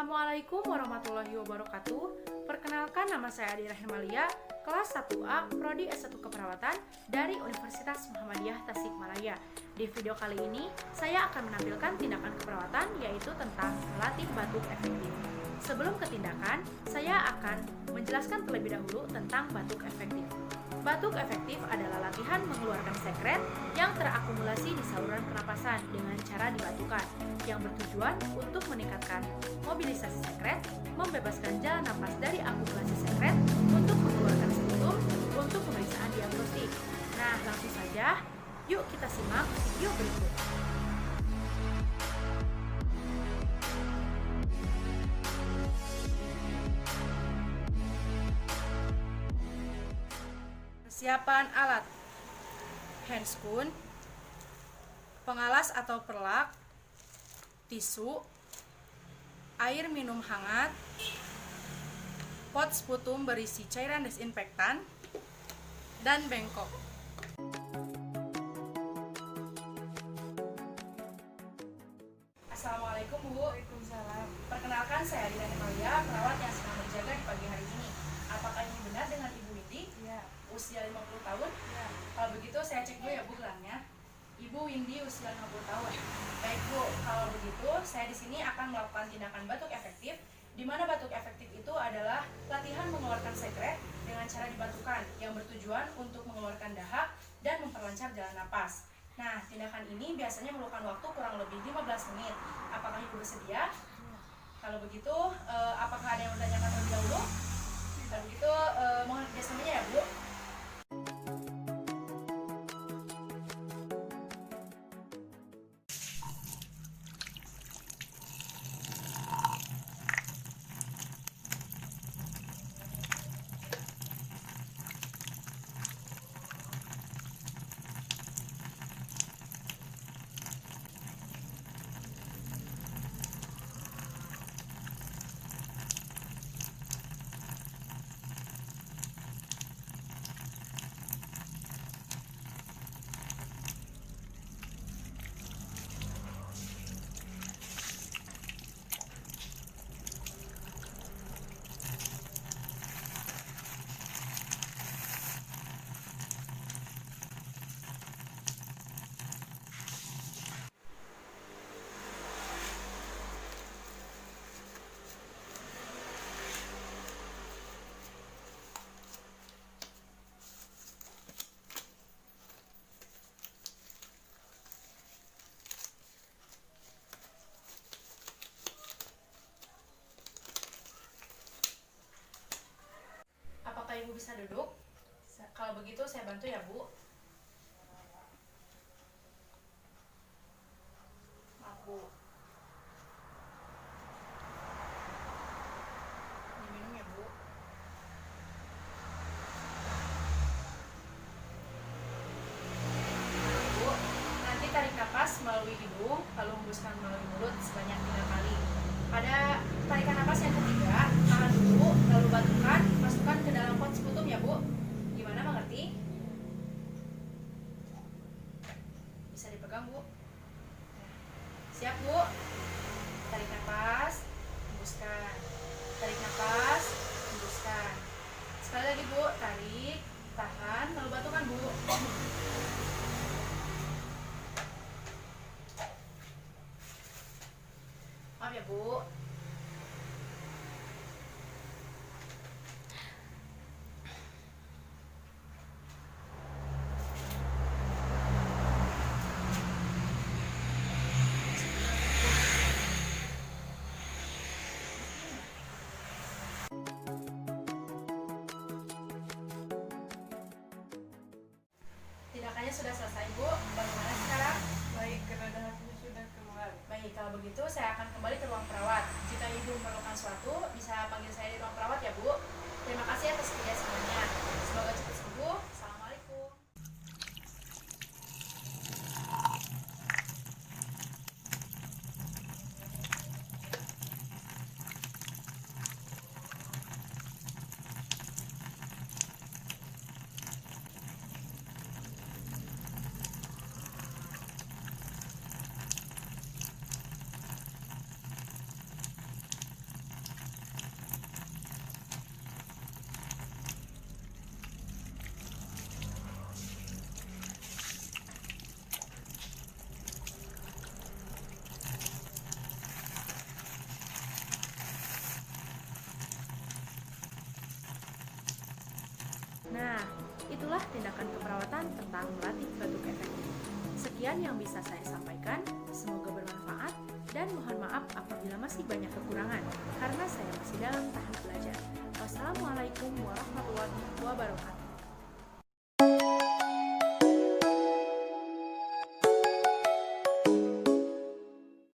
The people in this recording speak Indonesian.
Assalamualaikum warahmatullahi wabarakatuh. Perkenalkan, nama saya Adira Hermalia, kelas 1A, Prodi S1 Keperawatan dari Universitas Muhammadiyah Tasikmalaya. Di video kali ini, saya akan menampilkan tindakan keperawatan, yaitu tentang melatih batuk efektif. Sebelum ke tindakan, saya akan menjelaskan terlebih dahulu tentang batuk efektif. Batuk efektif adalah latihan mengeluarkan sekret yang terakumulasi di saluran pernapasan dengan cara dibatukan, yang bertujuan untuk meningkatkan mobilisasi sekret, membebaskan jalan napas dari akumulasi sekret untuk mengeluarkan sputum untuk pemeriksaan diagnostik. Nah, langsung saja, yuk kita simak video berikut. Persiapan alat: handscoon, pengalas atau perlak, tisu, air minum hangat, pot sputum berisi cairan desinfektan, dan bengkok. Assalamualaikum Bu. Waalaikumsalam. Perkenalkan, saya Adira Hermalia, perawat yang sedang berjaga di pagi hari ini. Apakah ini benar dengan Ibu Windy? Ya, Usia 50 tahun? ya. Kalau begitu saya cek dulu ya Bu gelarnya. Ibu Windy usia 50 tahun. Baik Bu, kalau begitu saya di sini akan melakukan tindakan batuk efektif, di mana batuk efektif itu adalah latihan mengeluarkan sekret dengan cara dibatukan yang bertujuan untuk mengeluarkan dahak dan memperlancar jalan napas. Nah, tindakan ini biasanya memerlukan waktu kurang lebih 15 menit. Apakah Ibu bersedia? Kalau begitu, apakah ada yang bertanyakan terlebih dahulu? Kalau begitu, mohon kerjasamanya ya Bu. Apakah Ibu bisa duduk? Kalau begitu saya bantu ya Bu. Maaf Bu. Diminum ya Bu. Bu, nanti tarik napas melalui hidung, lalu hembuskan melalui mulut sebanyak 3 kali. Pada tarikan napas yang ketiga, tahan dulu, lalu batukan, masukkan ke dalam pot sputum ya Bu. Gimana, mengerti? Bisa dipegang Bu. Siap Bu. Tarik napas, hembuskan. Tarik napas, hembuskan. Sekali lagi Bu, tarik, tahan, lalu batukan Bu. Maaf ya Bu. Tindakannya sudah selesai Bu. Bagaimana sekarang? Baik, karena dahaknya sudah keluar. Baik, kalau begitu saya akan kembali ke ruang perawat. Jika Ibu memerlukan sesuatu, bisa panggil saya di ruang perawat ya Bu. Terima kasih atas kerjasamanya. Semoga cepat sembuh. Assalamualaikum. Nah, itulah tindakan keperawatan tentang melatih batuk efektif. Sekian yang bisa saya sampaikan, semoga bermanfaat dan mohon maaf apabila masih banyak kekurangan karena saya masih dalam tahap belajar. Wassalamualaikum warahmatullahi wabarakatuh.